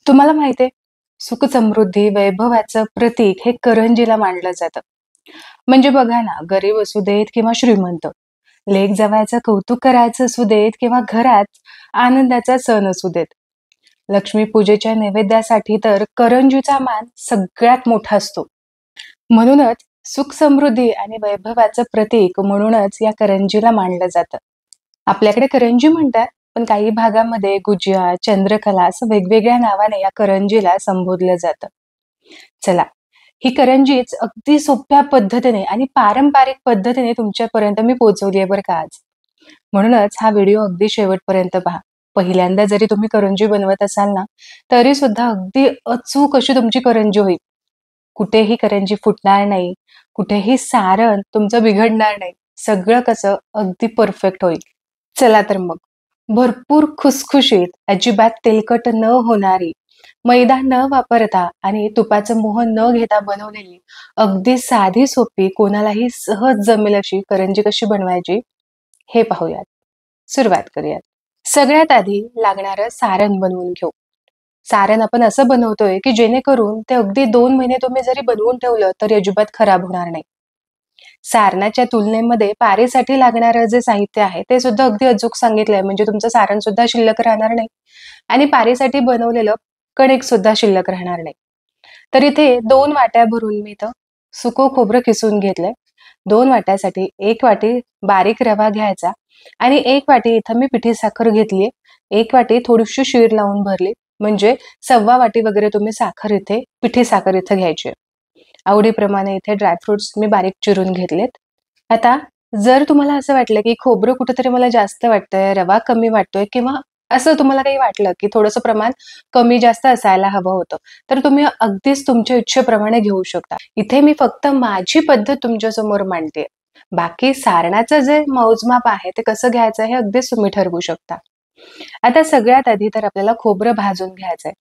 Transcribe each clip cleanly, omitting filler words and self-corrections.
तुम्हाला माहिती आहे, सुख समृद्धी वैभवाचं प्रतीक हे करंजीला मानलं जातं. म्हणजे बघा ना, गरीब असू देत किंवा श्रीमंत, लेक जावयाचं कौतुक करायचं असू देत किंवा घरात आनंदाचा सण असू देत, लक्ष्मी पूजेच्या नैवेद्यासाठी तर करंजीचा मान सगळ्यात मोठा असतो. म्हणूनच सुख समृद्धी आणि वैभवाचं प्रतीक म्हणूनच या करंजीला मानलं जातं. आपल्याकडे करंजी म्हणतात, पण काही भागामध्ये गुजिया, चंद्रकला असं वेगवेगळ्या नावाने या करंजीला संबोधलं जातं. चला, ही करंजीच अगदी सोप्या पद्धतीने आणि पारंपरिक पद्धतीने तुमच्यापर्यंत मी पोहोचवली आहे बरं का आज. म्हणूनच हा व्हिडिओ अगदी शेवटपर्यंत पहा. पहिल्यांदा जरी तुम्ही करंजी बनवत असाल ना, तरी सुद्धा अगदी अचूक अशी तुमची करंजी होईल. कुठेही करंजी फुटणार नाही, कुठेही सारण तुमचं बिघडणार नाही. सगळं कसं अगदी परफेक्ट होईल. चला तर मग, भरपूर खुसखुशीत, अजिबात तेलकट न होणारी, मैदा न वापरता आणि तुपाचं मोहन न घेता बनवलेली अगदी साधी सोपी कोणालाही सहज जमेल अशी करंजी कशी बनवायची हे पाहूयात. सुरुवात करूयात. सगळ्यात आधी लागणारं सारण बनवून घेऊ. सारण आपण असं बनवतोय की जेणेकरून ते अगदी 2 महिने तुम्ही जरी बनवून ठेवलं तरी अजिबात खराब होणार नाही. सारणाच्या तुलनेमध्ये पारीसाठी लागणारं जे साहित्य आहे ते सुद्धा अगदी अचूक सांगितलंय, म्हणजे तुमचं सारण सुद्धा शिल्लक राहणार नाही आणि पारीसाठी बनवलेलं कणिक सुद्धा शिल्लक राहणार नाही. तर इथे 2 वाट्या भरून मी इथं सुकं खोबरं किसून घेतलंय. 2 वाट्यासाठी 1 वाटी बारीक रवा घ्यायचा आणि 1 वाटी इथं मी पिठी साखर घेतलीये. 1 वाटी थोडीशी शीर लावून भरली, म्हणजे 1.25 वाटी वगैरे तुम्ही साखर इथे पिठी साखर इथं घ्यायची. आवडीप्रमाणे इथे ड्रायफ्रुट्स मी बारीक चिरून घेतलेत. आता जर तुम्हाला असं वाटलं की खोबरं कुठेतरी मला जास्त वाटतंय, रवा कमी वाटतोय किंवा असं तुम्हाला काही वाटलं की थोडंसं प्रमाण कमी जास्त असायला हवं होतं, तर तुम्ही अगदीच तुमच्या इच्छेप्रमाणे घेऊ शकता. इथे मी फक्त माझी पद्धत तुमच्यासमोर मांडते. बाकी सारणाचं जे मोजमाप आहे ते कसं घ्यायचं हे अगदीच तुम्ही ठरवू शकता. आता सगळ्यात आधी तर आपल्याला खोबरं भाजून घ्यायचंय.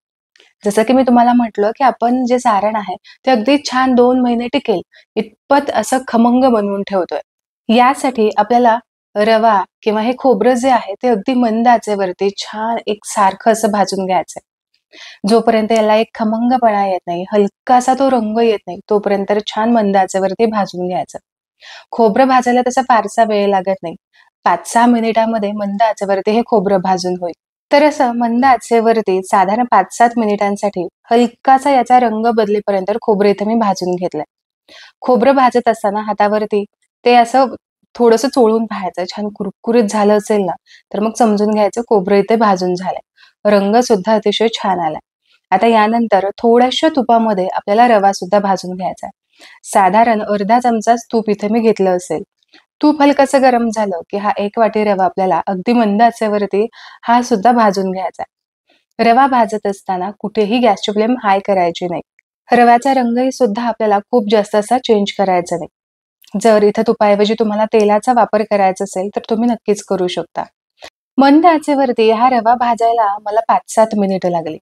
जसं की मी तुम्हाला म्हटलं, की आपण जे सारण आहे, ते अगदी छान 2 महिने टिकेल, इतपत असं खमंग बनवून ठेवतोय. यासाठी आपल्याला रवा किंवा हे खोबरं जे आहे, ते अगदी मंद आचेवरती छान एकसारखं असं भाजून घ्यायचंय. जोपर्यंत याला एक खमंगपणा येत नाही, हलकासा तो रंग येत नाही, तोपर्यंत छान मंद आचेवरती भाजून घ्यायचं. खोबरं भाजायला तसा फारसा वेळ लागत नाही. 5-6 मिनिटामध्ये मंद आचेवरती हे खोबरं भाजून होईल. तर असं मंद आचेवरती साधारण 5-7 मिनिटांसाठी हलकासा याचा रंग बदलेपर्यंत खोबरं इथे मी भाजून घेतलंय. खोबरं भाजत असताना हातावरती ते असं थोडंसं चोळून पाहायचं. छान कुरकुरीत झालं असेल ना, तर मग समजून घ्यायचं खोबरं इथे भाजून झालंय. रंग सुद्धा अतिशय छान आलाय. आता यानंतर थोड्याशा तुपामध्ये आपल्याला रवा सुद्धा भाजून घ्यायचा आहे. साधारण अर्धा चमचाच तूप इथे मी घेतलं असेल. तूप हलकसं गरम झालं की हा 1 वाटी रवा आपल्याला अगदी मंद आचेवरती हा सुद्धा भाजून घ्यायचा आहे. रवा भाजत असताना कुठेही गॅसची फ्लेम हाय करायची नाही. रव्याचा रंगही सुद्धा आपल्याला खूप जास्त असा चेंज करायचा नाही. जर इथं तुपाऐवजी तुम्हाला तेलाचा वापर करायचा असेल तर तुम्ही नक्कीच करू शकता. मंद आचेवरती हा रवा भाजायला मला 5-7 मिनिटं लागली.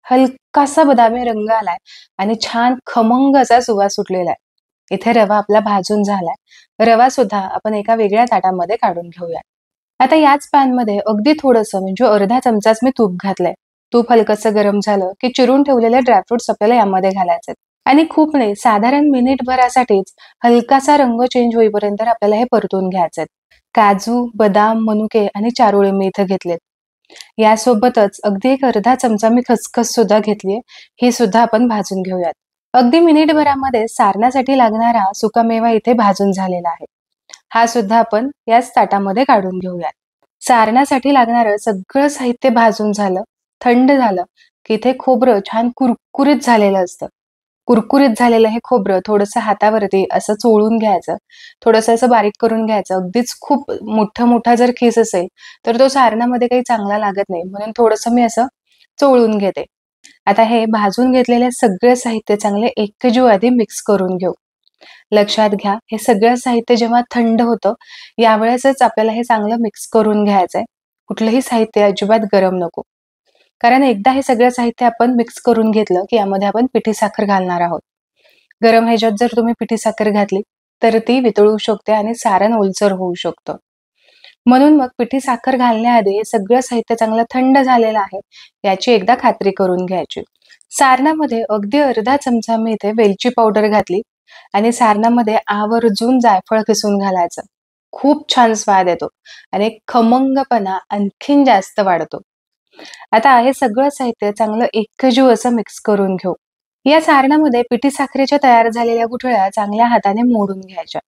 हलकासा बदामी रंग आलाय आणि छान खमंग असा सुवास सुटलेला आहे. इथे रवा आपला भाजून झालाय. रवा सुद्धा आपण एका वेगळ्या ताटामध्ये काढून घेऊया. आता याच पॅनमध्ये अगदी थोडंसं म्हणजे अर्धा चमचाच मी तूप घातलंय. तूप हलकसं गरम झालं की चिरून ठेवलेले ड्रायफ्रुट्स आपल्याला यामध्ये घालायचे आणि खूप नाही, साधारण मिनिटभरासाठीच हलकासा रंग चेंज होईपर्यंत आपल्याला हे परतून घ्यायचे. काजू, बदाम, मनुके आणि चारोळे मी इथं घेतलेत. यासोबतच अगदी एक अर्धा चमचा मी खसखस सुद्धा घेतलीये. ही सुद्धा आपण भाजून घेऊयात. अगदी मिनिटभरामध्ये सारण्यासाठी लागणारा सुकामेवा इथे भाजून झालेला आहे. हा सुद्धा आपण याच ताटामध्ये काढून घेऊयात. सारण्यासाठी लागणारं सगळं साहित्य भाजून झालं, थंड झालं, की इथे खोबरं छान कुरकुरीत झालेलं असतं. कुरकुरीत झालेलं हे खोबरं थोडंसं हातावरती असं चोळून घ्यायचं. थोडंसं असं बारीक करून घ्यायचं. अगदीच खूप मोठा जर खीस असेल, तर तो सारणामध्ये काही चांगला लागत नाही. म्हणून थोडंसं मी असं चोळून घेते. आता हे भाजून घेतलेले सगळे साहित्य चांगले एकजीव आधी मिक्स करून घेऊ. लक्षात घ्या, हे सगळं साहित्य जेव्हा थंड होतं, यावेळेसच आपल्याला हे चांगलं मिक्स करून घ्यायचंय. कुठलंही साहित्य अजिबात गरम नको. कारण एकदा हे सगळं साहित्य आपण मिक्स करून घेतलं, की यामध्ये आपण पिठी साखर घालणार आहोत. गरम ह्याच्यात जर तुम्ही पिठी साखर घातली, तर ती वितळू शकते आणि सारण ओलसर होऊ शकतं. म्हणून मग पिठी साखर घालण्याआधी हे सगळं साहित्य चांगलं थंड झालेलं आहे याची एकदा खात्री करून घ्यायची. सारणामध्ये अगदी अर्धा चमचा मी इथे वेलची पावडर घातली आणि सारणामध्ये आवर्जून जायफळ किसून घालायचं. खूप छान स्वाद येतो आणि खमंगपणा आणखीन जास्त वाढतो. आता हे सगळं साहित्य चांगलं एकजीव असं मिक्स करून घेऊ. या सारणामध्ये पिठी साखरेच्या तयार झालेल्या गुठळ्या चांगल्या हाताने मोडून घ्यायच्या.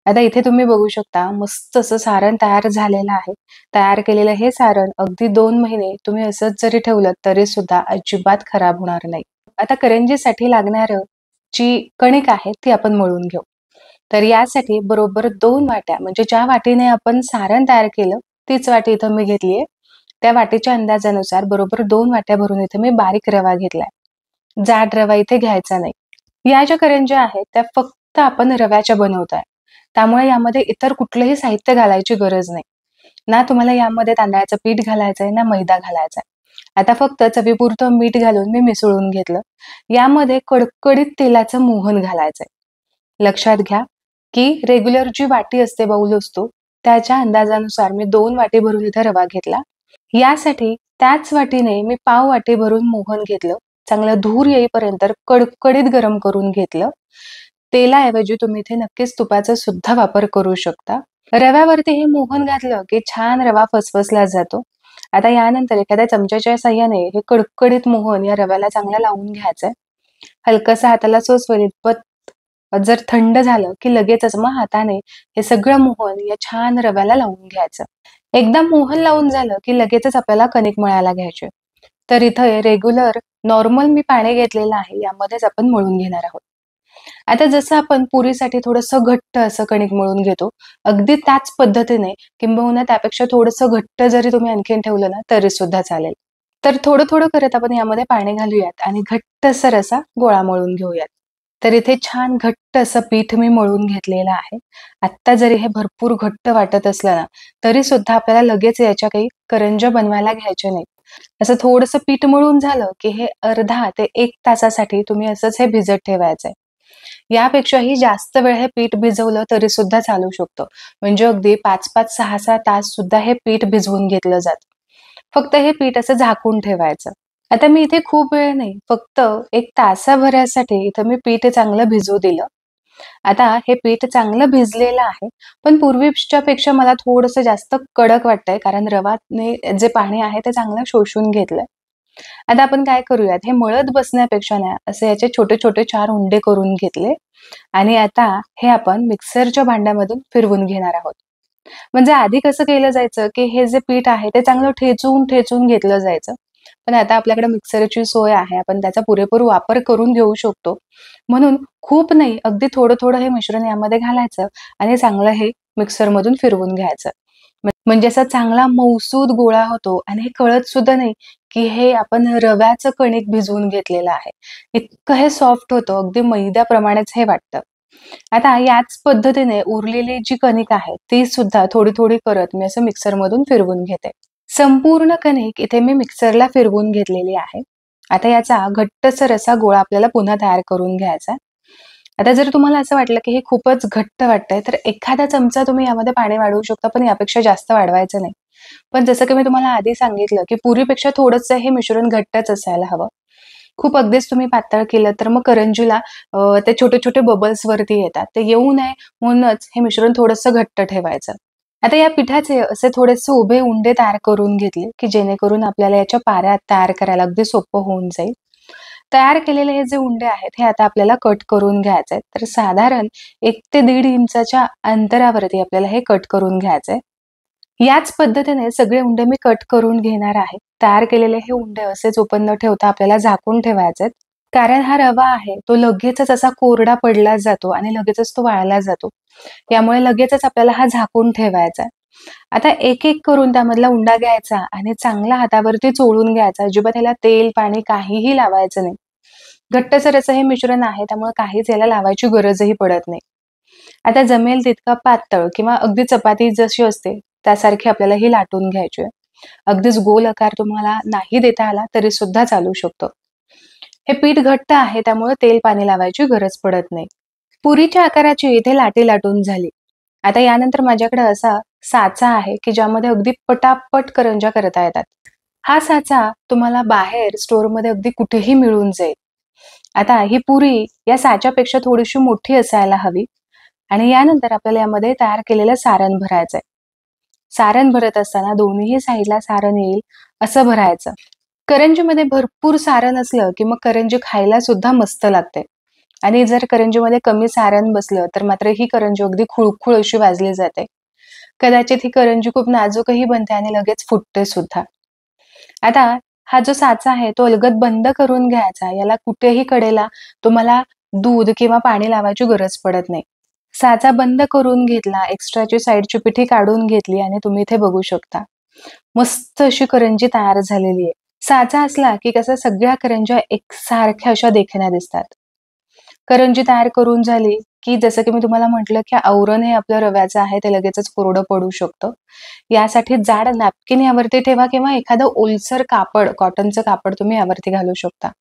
आता इथे तुम्ही बघू शकता मस्त असं सारण तयार झालेलं आहे. तयार केलेलं हे सारण अगदी 2 महिने तुम्ही असंच जरी ठेवलं तरी सुद्धा अजिबात खराब होणार नाही. आता करंजीसाठी लागणारं जी कणिक आहे ती आपण मळून घेऊ. तर यासाठी बरोबर 2 वाट्या म्हणजे ज्या वाटीने आपण सारण तयार केलं तीच वाटी इथं मी घेतलीये. त्या वाटीच्या अंदाजानुसार बरोबर 2 वाट्या भरून इथे मी बारीक रवा घेतलाय. जाड रवा इथे घ्यायचा नाही. या ज्या करंज्या आहेत त्या फक्त आपण रव्याच्या बनवत आहे. त्यामुळे यामध्ये इतर कुठलंही साहित्य घालायची गरज नाही. ना तुम्हाला यामध्ये तांदळाचं पीठ घालायचंय ना मैदा घालायचाय. आता फक्त चवीपुरतं मीठ घालून मी मिसळून घेतलं. यामध्ये कडकडीत तेलाचं मोहन घालायचंय. लक्षात घ्या की रेग्युलर जी वाटी असते, बाउल असतो, त्याच्या अंदाजानुसार मी 2 वाटी भरून इथे रवा घेतला. यासाठी त्याच वाटीने मी पाव वाटी भरून मोहन घेतलं. चांगलं धूर येईपर्यंत कडकडीत गरम करून घेतलं. तेलाऐवजी तुम्ही इथे नक्कीच तुपाचा सुद्धा वापर करू शकता. रव्यावरती हे मोहन घातलं की छान रवा फसफसला जातो. आता यानंतर एखाद्या चमच्याच्या साह्याने हे कडकडीत मोहन या रव्याला चांगलं लावून घ्यायचंय. हलकसं हाताला सोसवलीत पण जर थंड झालं की लगेचच मग हाताने हे सगळं मोहन या छान रव्याला लावून घ्यायचं. एकदा मोहन लावून झालं की लगेचच आपल्याला कणिक मळायला घ्यायचे. तर इथे रेग्युलर नॉर्मल मी पाणी घेतलेलं आहे यामध्येच आपण मळून घेणार आहोत. आता जसं आपण पुरीसाठी थोडंसं घट्ट असं कणिक मळून घेतो, अगदी त्याच पद्धतीने किंबहुना त्यापेक्षा थोडंसं घट्ट जरी तुम्ही आणखीन ठेवलं ना तरी सुद्धा चालेल. तर थोडं-थोडं करत आपण यामध्ये पाणी घालूयात आणि घट्टसर असा गोळा मळून घेऊयात. तर इथे छान घट्ट असं पीठ मी मळून घेतलेलं आहे. आत्ता जरी हे भरपूर घट्ट वाटत असलं ना, तरी सुद्धा आपल्याला लगेच याच्या काही करंज्या बनवायला घ्यायच्या नाहीत. असं थोडंसं पीठ मळून झालं की हे अर्धा ते 1 तासासाठी तुम्ही असंच हे भिजत ठेवायचंय. यापेक्षाही जास्त वेळ हे पीठ भिजवलं तरी सुद्धा चालू शकतं. म्हणजे अगदी 5-5, 6-6 तास सुद्धा हे पीठ भिजवून घेतलं जातं. फक्त हे पीठ असं झाकून ठेवायचं. आता मी इथे खूप वेळ नाही, फक्त 1 तासाभरासाठी इथं मी पीठ चांगलं भिजू दिलं. आता हे पीठ चांगलं भिजलेलं आहे, पण पूर्वीच्या पेक्षा मला थोडंसं जास्त कडक वाटतंय कारण रवाने जे पाणी आहे ते चांगलं शोषून घेतलंय. आता आपण काय करूयात, हे मळत बसण्यापेक्षा ना असे याचे छोटे-छोटे 4 उंडे करून घेतले आणि आता हे आपण मिक्सरच्या भांड्यामधून फिरवून घेणार आहोत. म्हणजे आधी कसं केलं जायचं, की हे जे पीठ आहे ते चांगलं ठेचून घेतलं जायचं. पण आता आपल्याकडे मिक्सरची सोय आहे. आपण त्याचा पुरेपूर वापर करून घेऊ शकतो. म्हणून खूप नाही, अगदी थोडं-थोडं हे मिश्रण यामध्ये घालायचं आणि चांगलं हे मिक्सरमधून फिरवून घ्यायचं. म्हणजे असा चांगला मऊसूद गोळा होतो आणि हे कळत सुद्धा नाही, की हे आपण रव्याचं कणिक भिजवून घेतलेलं आहे. इतकं हे सॉफ्ट होतं, अगदी मैद्याप्रमाणेच हे वाटतं. आता याच पद्धतीने उरलेली जी कणिक आहे, ती सुद्धा थोडी-थोडी करत मी असं मिक्सरमधून फिरवून घेते. संपूर्ण कणिक इथे मी मिक्सरला फिरवून घेतलेली आहे. आता याचा घट्टसर असा गोळा आपल्याला पुन्हा तयार करून घ्यायचा आहे. आता जर तुम्हाला असं वाटलं, की हे खूपच घट्ट वाटतंय, तर एखादा चमचा तुम्ही यामध्ये पाणी वाढवू शकता, पण यापेक्षा जास्त वाढवायचं नाही. पण जसं की मी तुम्हाला आधी सांगितलं, की पुरीपेक्षा थोडंसं हे मिश्रण घट्टच असायला हवं. खूप अगदीच तुम्ही पातळ केलं, तर मग करंजीला ते छोटे-छोटे बबल्स वरती येतात. ते येऊ नये म्हणूनच हे मिश्रण थोडंसं घट्ट ठेवायचं. आता या पिठाचे असे थोडेसे उभे उंडे तयार करून घेतले, की जेणेकरून आपल्याला याच्या पाऱ्या तयार करायला अगदी सोपं होऊन जाईल. तयार केलेले हे जे उंडे आहेत, हे आता आपल्याला कट करून घ्यायचे आहेत. तर साधारण 1 ते 1.5 इंचाच्या अंतरावरती आपल्याला हे कट करून घ्यायचंय. याच पद्धतीने सगळे उंडे मी कट करून घेणार आहे. तयार केलेले हे उंडे असेच ओपन न ठेवता आपल्याला झाकून ठेवायचे आहेत. कारण हा रवा आहे, तो लगेचच असा कोरडा पडला जातो आणि लगेचच तो वाळला जातो. त्यामुळे लगेचच आपल्याला हा झाकून ठेवायचा आहे. आता एक-एक करून त्यामधला उंडा घ्यायचा आणि चांगला हातावरती चोळून घ्यायचा. अजिबात ह्याला तेल, पाणी काहीही लावायचं नाही. घट्टसर असं हे मिश्रण आहे, त्यामुळे काहीच याला लावायची गरजही पडत नाही. आता जमेल तितका पातळ किंवा अगदी चपाती जशी असते, त्यासारखी आपल्याला ही लाटून घ्यायची आहे. अगदीच गोल आकार तुम्हाला नाही देता आला तरी सुद्धा चालू शकतो. हे पीठ घट्ट आहे, त्यामुळे तेल, पाणी लावायची गरज पडत नाही. पुरीच्या आकाराची इथे लाटी लाटून झाली. आता यानंतर माझ्याकडे असा साचा आहे की ज्यामध्ये अगदी पटापट करंज्या करता येतात. हा साचा तुम्हाला बाहेर स्टोअरमध्ये अगदी कुठेही मिळून जाईल. आता ही पुरी या साच्यापेक्षा थोडीशी मोठी असायला हवी आणि यानंतर आपल्याला यामध्ये तयार केलेलं सारण भरायचंय. सारण भरत असताना दोन्ही साईडला सारण येईल असं भरायचं. करंजीमध्ये भरपूर सारण असलं की मग करंजी खायला सुद्धा मस्त लागते आणि जर करंजीमध्ये कमी सारण बसलं तर मात्र ही करंजी अगदी खुळखुळ अशी वाजली जाते. कदाचित ही करंजी खूप नाजूकही बनते आणि लगेच फुटते सुद्धा. आता हा जो साचा आहे तो अलगद बंद करून घ्यायचा. याला कुठेही कडेला तुम्हाला दूध किंवा पाणी लावायची गरज पडत नाही. साचा बंद करून घेतला, एक्स्ट्राची साईडची पिठी काढून घेतली आणि तुम्ही इथे बघू शकता. मस्त अशी करंजी तयार झालेली आहे. साचा असला की कसं सगळ्या करंज्या एकसारख्या अशा देखण्या दिसतात. करंजी तयार करून झाली की जसं की मी तुम्हाला म्हटलं की आवरण हे आपलं रव्याचं आहे ते लगेचच कोरडं पडू शकतं. यासाठी जाड नॅपकिन यावरती ठेवा किंवा एखादं ओलसर कापड, कॉटनचं कापड तुम्ही यावरती घालू शकता.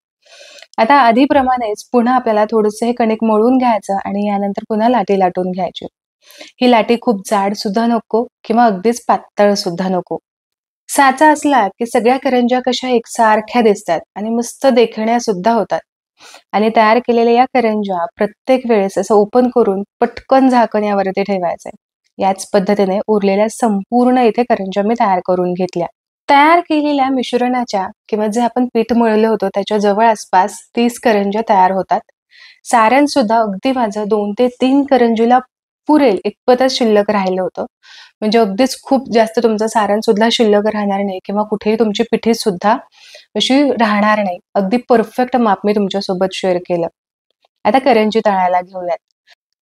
आता आधीप्रमाणेच पुन्हा आपल्याला थोडंसं हे कणिक मळून घ्यायचं आणि यानंतर पुन्हा लाटी लाटून घ्यायची. ही लाटी खूप जाड सुद्धा नको किंवा अगदीच पातळ सुद्धा नको. साचा असला की सगळ्या करंज्या कशा एकसारख्या दिसतात आणि मस्त देखण्या सुद्धा होतात. आणि तयार केलेल्या या करंज्या प्रत्येक वेळेस असं ओपन करून पटकन झाकण यावरती ठेवायचंय. याच पद्धतीने उरलेल्या संपूर्ण इथे करंज्या मी तयार करून घेतल्या. तयार केलेल्या मिश्रणाच्या किंवा जे आपण पीठ मळलं होतं त्याच्या जवळ आसपास 30 करंज्या तयार होतात. सारण सुद्धा अगदी माझं 2 ते 3 करंजीला पुरेल इतपतच शिल्लक राहिलं होतं. म्हणजे अगदीच खूप जास्त तुमचं सारण सुद्धा शिल्लक राहणार नाही किंवा कुठेही तुमची पिठी सुद्धा अशी राहणार नाही. अगदी परफेक्ट माप मी तुमच्यासोबत शेअर केलं. आता करंजी तळायला घेऊयात.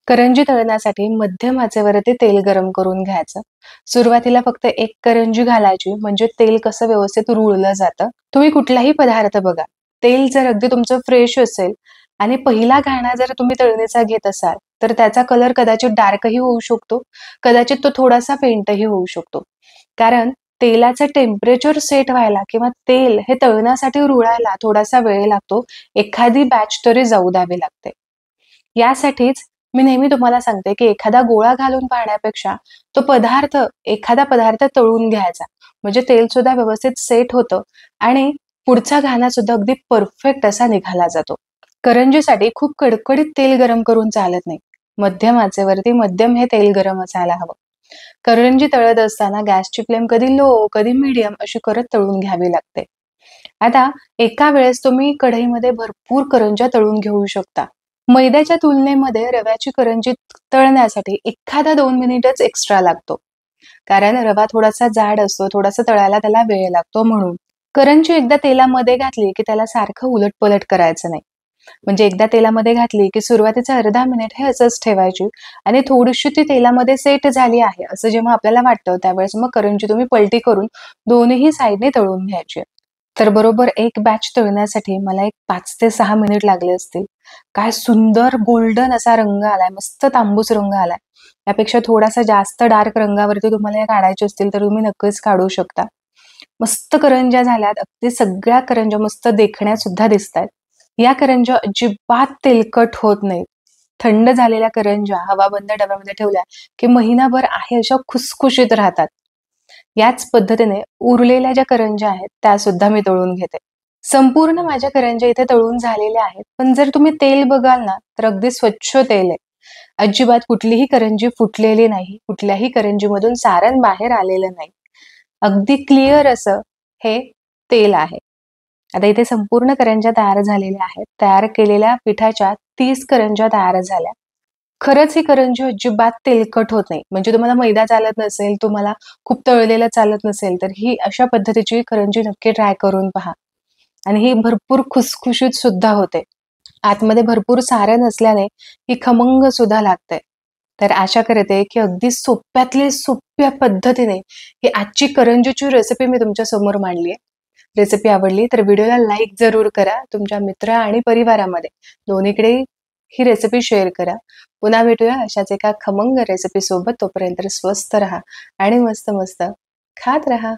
करंजी तळण्यासाठी मध्यम आचेवरती तेल गरम करून घ्यायचं. सुरुवातीला फक्त एक करंजी घालायची म्हणजे तेल कसं व्यवस्थित रुळलं जातं. तुम्ही कुठलाही पदार्थ बघा, तेल जर अगदी तुमचं फ्रेश असेल आणि पहिला घाणा जर तुम्ही तळणीचा घेत असाल तर त्याचा कलर कदाचित डार्कही होऊ शकतो, कदाचित तो थोडासा फेंटही होऊ शकतो. कारण तेलाचं टेम्परेचर सेट व्हायला किंवा तेल हे तळण्यासाठी रुळायला थोडासा वेळ लागतो. एखादी बॅच तरी जाऊ द्यावी लागते. यासाठीच मी नेहमी तुम्हाला सांगते की एखादा गोळा घालून पाहण्यापेक्षा तो एखादा पदार्थ तळून घ्यायचा. म्हणजे तेल सुद्धा व्यवस्थित सेट होतं आणि पुढचा घाना सुद्धा अगदी परफेक्ट असा निघाला जातो. करंजीसाठी खूप कडकडीत तेल गरम करून चालत नाही. मध्यम आचेवरती मध्यम हे तेल गरम असायला हवं. करंजी तळत असताना गॅसची फ्लेम कधी लो, कधी मीडियम अशी करत तळून घ्यावी लागते. आता एका वेळेस तुम्ही कढईमध्ये भरपूर करंज्या तळून घेऊ शकता. मैद्याच्या तुलनेमध्ये रव्याची करंजी तळण्यासाठी एखादा 2 मिनिटच एक्स्ट्रा लागतो. कारण रवा थोडासा जाड असतो, थोडासा तळायला त्याला वेळ लागतो म्हणून. करंजी एकदा तेलामध्ये घातली की त्याला सारखं उलटपलट करायचं नाही. म्हणजे एकदा तेलामध्ये घातली की सुरुवातीचं अर्धा मिनिट हे असंच ठेवायची आणि थोडीशी ती तेलामध्ये सेट झाली आहे असं जेव्हा आपल्याला वाटतं त्यावेळेस मग करंजी तुम्ही पलटी करून दोन्ही साईडने तळून घ्यायची. तर बरोबर एक बॅच तळण्यासाठी मला एक 5 ते 6 मिनिट लागले असतील. काय सुंदर गोल्डन असा रंग आलाय, मस्त तांबूस रंग आलाय. यापेक्षा थोडासा जास्त डार्क रंगावरती तुम्हाला या काढायचे असतील तर तुम्ही नक्कीच काढू शकता. मस्त करंज्या झाल्यात. अगदी सगळ्या करंज्या मस्त देखण्या सुद्धा दिसतायत. या करंज्या अजिबात तेलकट होत नाहीत. थंड झालेल्या करंज्या हवाबंद डब्यामध्ये ठेवल्या की महिनाभर आहे अशा खुसखुशीत राहतात. याच पद्धतीने उरलेल्या ज्या करंज्या आहेत त्या सुद्धा मी तळून घेते. संपूर्ण माझ्या करंज्या इथे तळून झालेल्या आहेत. पण जर तुम्ही तेल बघाल ना तर अगदी स्वच्छ तेल आहे. अजिबात कुठलीही करंजी फुटलेली नाही. कुठल्याही करंजीमधून सारण बाहेर आलेलं नाही. अगदी क्लिअर असं हे तेल आहे. आता इथे संपूर्ण करंज्या तयार झालेल्या आहेत. तयार केलेल्या पिठाच्या 30 करंज्या तयार झाल्या. खरंच ही करंजी अजिबात तेलकट होत नाही. म्हणजे तुम्हाला मैदा चालत नसेल, तुम्हाला खूप तळलेलं चालत नसेल, तर ही अशा पद्धतीची करंजी नक्की ट्राय करून पहा. आणि ही भरपूर खुसखुशीत सुद्धा होते. आतमध्ये भरपूर सारण असल्याने ही खमंग सुद्धा लागते. तर आशा करते की अगदी सोप्यातली सोप्या पद्धतीने ही आजची करंजीची रेसिपी मी तुमच्या समोर मांडली आहे. रेसिपी आवडली तर व्हिडिओला लाईक जरूर करा. तुमच्या मित्र आणि परिवारामध्ये दोन्हीकडे ही रेसिपी शेअर करा. पुन्हा भेटूया अशाच एका खमंग रेसिपी सोबत. तोपर्यंत स्वस्थ राहा आणि मस्त मस्त खात राहा.